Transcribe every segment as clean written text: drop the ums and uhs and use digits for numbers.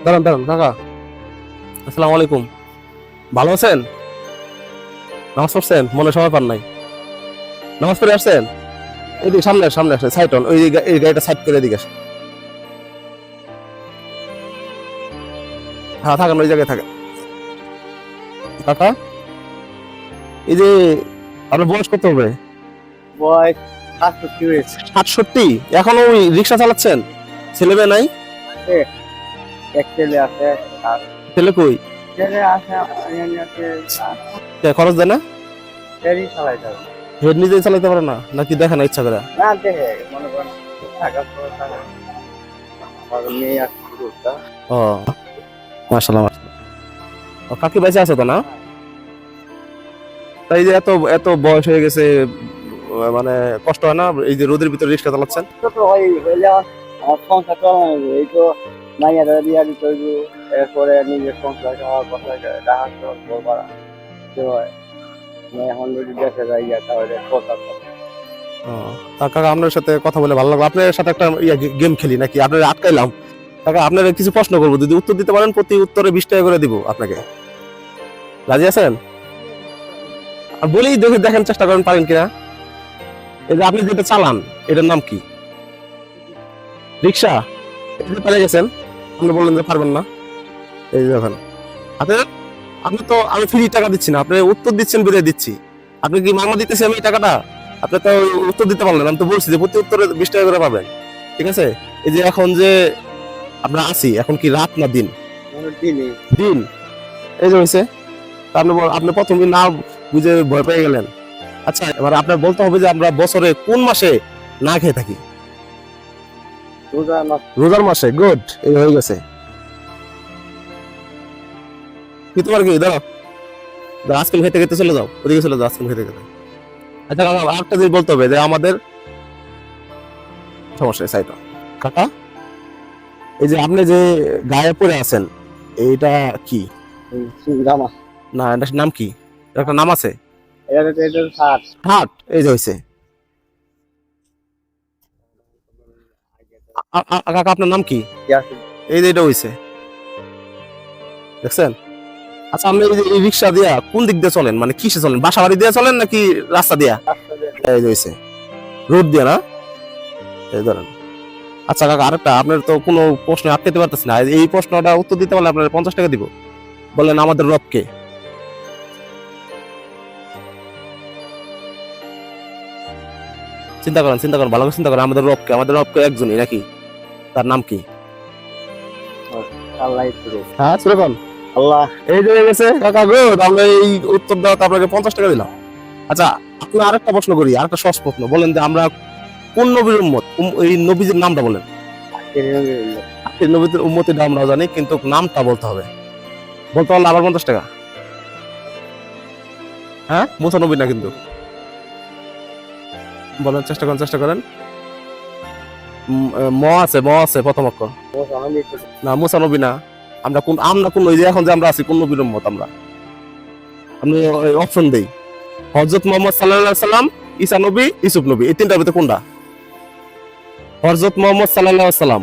দাঁড়ান দাঁড়ান কাকা, আসসালামু আলাইকুম। ভালো আছেন? নামাজ পড়ছেন? মনে সময় পান নাই। নামাজ পড়ে আসছেন? এই যে সামনে সামনে আসেন, সাইড হন, ওই এই গাড়িটা সাইড করে দিকে আসেন। হ্যাঁ থাকেন, ওই জায়গায় থাকেন। কাকা, এই যে আপনার বয়স কত হবে? বয়স ৬৭ হয়েছে। ৬৭? এখনো ওই রিক্সা চালাচ্ছেন? ছেলে মেয়ে নাই? এক ছেলে আছে, আর ছেলে কই? ছেলে আছে খরচ দেয় না? ফেরি চালাই যাবে হেড নিজেই চালাতে পারে না নাকি দেখে না ইচ্ছা করে? না, দেখে মনে করেন টাকা টাকা মেয়ে আছে গ্রুপটা। ও মাশাআল্লাহ মাশাআল্লাহ। ও কাকি বেঁচে আছে তো না? তাই যে এত এত বয়স হয়ে গেছে, মানে কষ্ট হয় না এই যে রোদের ভিতরে রিক্সা চালাচ্ছেন? ছোট ভাই হইলে আমার সংসার চালানো, এই তো মাইয়ারা বিয়া দিতে হইব, এরপরে নিজের সংসার খাওয়া কথা রাখা করবা হয়। এখন যদি দেখে যাই তাহলে কথা ও, তা কাকা আপনার সাথে কথা বলে ভালো লাগলো। আপনার সাথে একটা গেম খেলি নাকি? আপনার আটকাইলাম কাকা, আপনার কিছু প্রশ্ন করবো, যদি উত্তর দিতে পারেন প্রতি উত্তরে 20 টাকা করে দিব আপনাকে। রাজি আছেন? আর বলেই দেখে দেখেন, চেষ্টা করেন পারেন কিনা। এই যে আপনি যেটা চালান এটার নাম কি? রিক্সা? পারে গেছেন, আপনি বললেন যে পারবেন না। এই যে দেখেন আপনার, আপনি তো আমি ফ্রি টাকা দিচ্ছি না, আপনি উত্তর দিচ্ছেন বেরিয়ে দিচ্ছি। আপনি কি মামা দিতেছি আমি এই টাকাটা? আপনি তো উত্তর দিতে পারলেন, আমি তো বলছি যে প্রতি উত্তরে 20 টাকা করে পাবেন। ঠিক আছে? এই যে এখন যে আমরা আছি, এখন কি রাত না দিন? দিনই দিন। এই যে হয়েছে, আপনি প্রথমে না বুঝে ভয় পেয়ে গেলেন। আচ্ছা এবার আপনার বলতে হবে যে আমরা বছরে কোন মাসে না খেয়ে থাকি? রোজা মাস। রোজার মাসে। গুড, এই হয়ে গেছে। কি তোমার কি দাঁড়াও, আইসক্রিম খেতে খেতে চলে যাও, ওদিকে চলে যাও আইসক্রিম খেতে খেতে। আচ্ছা কাকা, আরেকটা জিনিস বলতে হবে যে আমাদের সমস্যা সাইড কাকা, এই যে আপনি যে গায়ে পরে আছেন এইটা কি? জামা। না এটার নাম কি? এটার একটা নাম আছে? এটা শার্ট। হাট। এই যে হয়েছে। কাকা আপনার নাম কি? এই যে এটা হয়েছে, দেখছেন? আচ্ছা আপনি এই যে এই রিক্সা দিয়া কোন দিক দিয়ে চলেন, মানে কিসে চলেন? বাসা বাড়ি দিয়ে চলেন নাকি রাস্তা দিয়া? এই যে হয়েছে, রোড দিয়া না? এই ধরেন। আচ্ছা কাকা, আরেকটা, আপনার তো কোনো প্রশ্ন আটকাতে পারতেছি না, এই প্রশ্নটা উত্তর দিতে পারলে আপনার 50 টাকা দিব। বললেন আমাদের রবকে। চিন্তা করেন চিন্তা করেন, ভালো করে চিন্তা করেন, আমাদের রবকে, আমাদের রবকে একজনই নাকি? তার নাম কি? আল্লাহ হ্যাঁ সেরকম। আল্লাহ। এই যে হয়ে গেছে কাকা, গুড, আমরা এই উত্তর দেওয়াতে আপনাকে 50 টাকা দিলাম। আচ্ছা আপনি আরেকটা প্রশ্ন করি, আরেকটা সহজ প্রশ্ন, বলেন যে আমরা কোন নবীর উম্মত? এই নবীর নামটা বলেন। এই নবীর উম্মতের নাম আমরা জানি, কিন্তু নামটা বলতে হবে। বলতে পারলে আবার 50 টাকা। হ্যাঁ মুসা নবী না কিন্তু, বলেন, চেষ্টা করেন চেষ্টা করেন। ম আছে প্রথম অক্ষর। না মুসা নবী না। আমরা কোন ওই যে এখন যে আমরা আছি কোন নবীর উম্মত আমরা? আমি অপশন দেই, হযরত মুহাম্মদ সাল্লাল্লাহু আলাইহি সাল্লাম, ঈসা নবী, ইউসুফ নবী, এই তিনটার ভিতরে কোনটা? হযরত মুহাম্মদ সাল্লাল্লাহু আলাইহি সাল্লাম,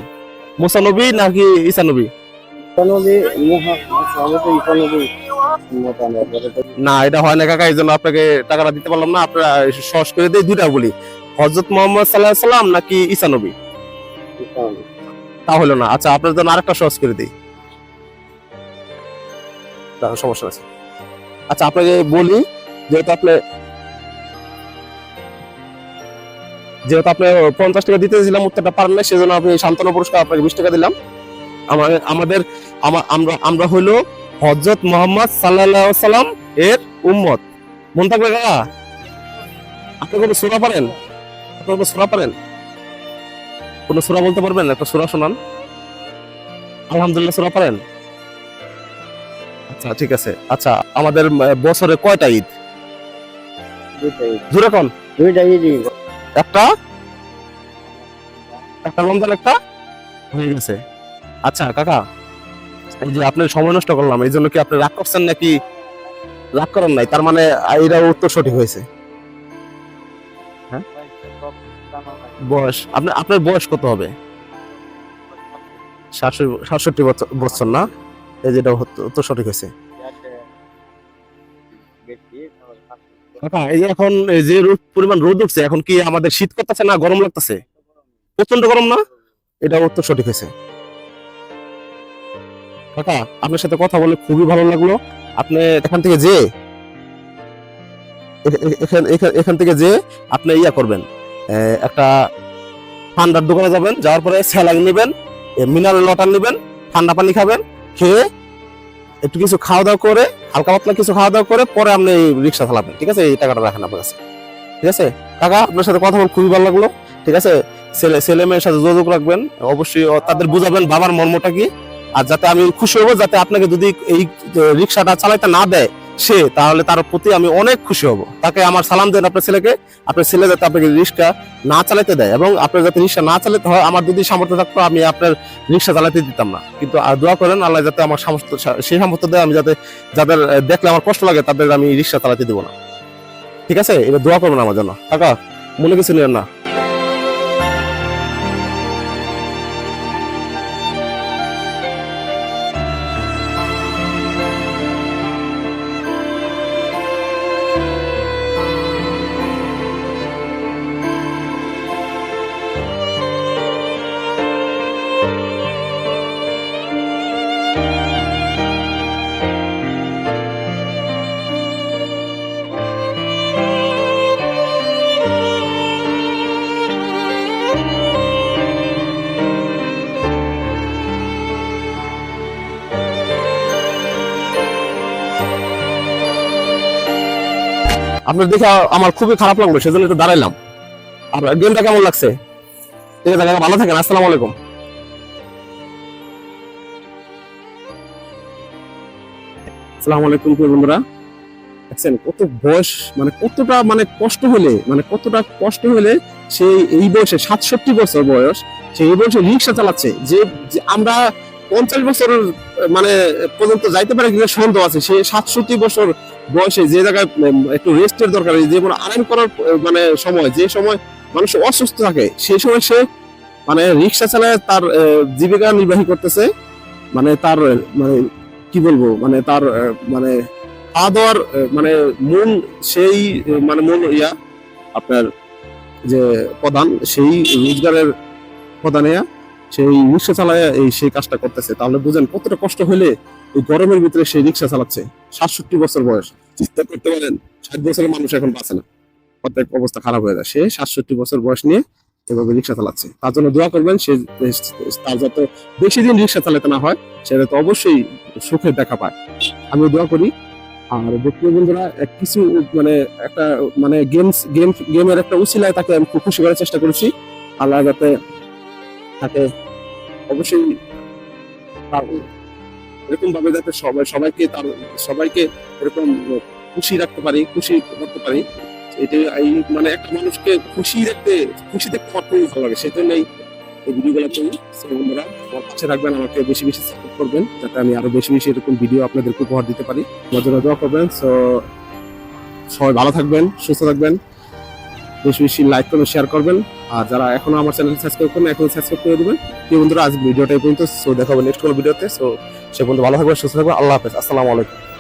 মুসা নবী নাকি ঈসা নবী? না এটা হয় না কাকা, এই জন্য আপনাকে টাকাটা দিতে পারলাম না। আপনারা সহজ করে দিয়ে দুইটা বলি, হযরত মুহাম্মদ সাল্লাল্লাহু আলাইহি সাল্লাম নাকি ঈসা নবী? তা হলো না। আচ্ছা আপনার জন্য আরেকটা সহজ করে দিই, সমস্যা আছে। আচ্ছা আপনাকে বলি, যেহেতু আপনি 50 টাকা দিতে দিয়েছিলাম, উত্তরটা পারেন না, সেজন্য আপনি সান্ত্বনা পুরস্কার আপনাকে 20 টাকা দিলাম। আমাদের আমরা হইলো হযরত মুহাম্মদ সাল্লাল্লাহু আলাইহি সাল্লাম এর উম্মত। মন থাকবে কাকা? আপনি কোনো সূরা পারেন? আপনি কোনো সূরা পারেন? কোনো সূরা বলতে পারবেন? একটা সূরা শোনান। আলহামদুলিল্লাহ সূরা পারেন? আচ্ছা ঠিক আছে। আচ্ছা আমাদের বছরে কয়টা ঈদ? জোরে কোন? দুইটা ঈদ। একটা একটা রমজান, একটা হয়ে গেছে। আচ্ছা কাকা, এই যে আপনার সময় নষ্ট করলাম, এই জন্য কি আপনি রাগ করছেন নাকি রাগ করেন নাই? তার মানে এটা উত্তর সঠিক হয়েছে। হ্যাঁ বয়স, আপনার বয়স কত হবে? 67 বছর না, এই যেটা তো সঠিক হয়েছে। কাকা এই যে এখন এই যে পরিমাণ রোদ উঠছে, এখন কি আমাদের শীত করতেছে না গরম লাগতেছে? প্রচন্ড গরম না? এটা উত্তর সঠিক হয়েছে। কাকা আপনার সাথে কথা বলে খুবই ভালো লাগলো। আপনি এখান থেকে যে এখান থেকে যে আপনি ইয়া করবেন, একটা ঠান্ডার দোকানে যাবেন, যাওয়ার পরে স্যালাইন নেবেন, মিনারেল ওয়াটার নেবেন, ঠান্ডা পানি খাবেন, খেয়ে একটু কিছু খাওয়া দাওয়া করে, হালকা পাতলা কিছু খাওয়া দাওয়া করে পরে আপনি রিক্সা চালাবেন। ঠিক আছে, এই টাকাটা রাখেন আপনার কাছে। ঠিক আছে কাকা, আপনার সাথে কথা বলে খুবই ভালো লাগলো। ঠিক আছে, ছেলে মেয়ের সাথে যোগাযোগ রাখবেন, অবশ্যই তাদের বুঝাবেন বাবার মর্মটা কি, আর যাতে আমি খুশি হব, যাতে আপনাকে যদি এই রিক্সাটা চালাইতে না দেয় সে, তাহলে তার প্রতি আমি অনেক খুশি হব। তাকে আমার সালাম দেন আপনার ছেলেকে, আপনার ছেলে যাতে আপনাকে রিক্সা না চালাতে দেয়, এবং আপনার যাতে রিক্সা না চালাতে হয়, আমার যদি সামর্থ্য থাকতো আমি আপনার রিক্সা চালাতে দিতাম না, কিন্তু দোয়া করেন আল্লাহ যাতে আমার সামর্থ্য, সেই সামর্থ্য দেয়, আমি যাতে যাদের দেখলে আমার কষ্ট লাগে তাদের আমি রিক্সা চালাতে দিব না। ঠিক আছে, এবার দোয়া করবেন আমার জন্য। কাকা মনে কিছু নেন না। আপনার দেখে আমার খুবই খারাপ লাগলো, সেজন্য একটু দাঁড়াইলাম। আর গেমটা কেমন লাগছে? ঠিক আছে কাকা, ভালো থাকেন, আসসালামু আলাইকুম। আসসালামু আলাইকুম বন্ধুরা। দেখছেন কত বয়স, মানে কতটা কষ্ট হলে সেই এই বয়সে 67 বছর বয়স, সেই এই বয়সে রিক্সা চালাচ্ছে, যে আমরা 50 বছরের মানে পর্যন্ত যাইতে পারে কিনা সন্দেহ আছে। সে 67 বছর বয়সে যে জায়গায় একটু রেস্টের দরকার, যে কোনো আরাম করার মানে সময়, যে সময় মানুষ অসুস্থ থাকে, সেই সময় সে মানে রিক্সা চালায় তার জীবিকা নির্বাহী করতেছে। মানে তার মানে কি বলবো, মানে তার মানে খাওয়া দাওয়ার মানে মূল সেই মানে মূল আপনার যে প্রধান, সেই রোজগারের প্রধান সেই রিক্সা চালায় সেই কাজটা করতেছে। তাহলে বুঝেন কতটা কষ্ট হলে এই গরমের ভিতরে সেই রিক্সা চালাচ্ছে। 67 বছর বয়স, চিন্তা করতে পারেন 60 বছরের মানুষ এখন বাঁচে না, অর্ধেক অবস্থা খারাপ হয়ে যায়। সে 67 বছর বয়স নিয়ে এভাবে রিক্সা চালাচ্ছে। তার জন্য দোয়া করবেন, সে তার যত বেশি দিন রিক্সা চালাতে না হয়, সে তো অবশ্যই সুখের দেখা পায়। আমিও দোয়া করি। আর ব্যক্তি বন্ধুরা কিছু মানে একটা মানে গেমের একটা উছিলায় তাকে আমি খুব খুশি করার চেষ্টা করেছি। আল্লাহ যাতে তাকে অবশ্যই এরকম ভাবে যাতে সবাইকে এরকম খুশি রাখতে পারি, খুশি করতে পারি। এটাই এই মানে একটা মানুষকে খুশি দেখতে আমার খুবই ভালো লাগে, সেই জন্যই এই ভিডিওগুলো করি। বন্ধুরা আমার পাশে রাখবেন, আমাকে বেশি বেশি সাপোর্ট করবেন, যাতে আমি আরো বেশি বেশি এরকম ভিডিও আপনাদেরকে উপহার দিতে পারি। আমার জন্য দোয়া করবেন। সো সবাই ভালো থাকবেন, সুস্থ থাকবেন, বেশি বেশি লাইক করবেন, শেয়ার করবেন। আর যারা এখনো আমার চ্যানেল সাবস্ক্রাইব করেন, এখন সাবস্ক্রাইব করে দিবেন। প্রিয় বন্ধুরা আজ ভিডিওটা এই পর্যন্ত। সো দেখা হবে নেক্সট কোনো ভিডিওতে। সো সে পর্যন্ত ভালো থাকবেন, সুস্থ থাকবেন। আল্লাহ হাফেজ, আসসালামু আলাইকুম।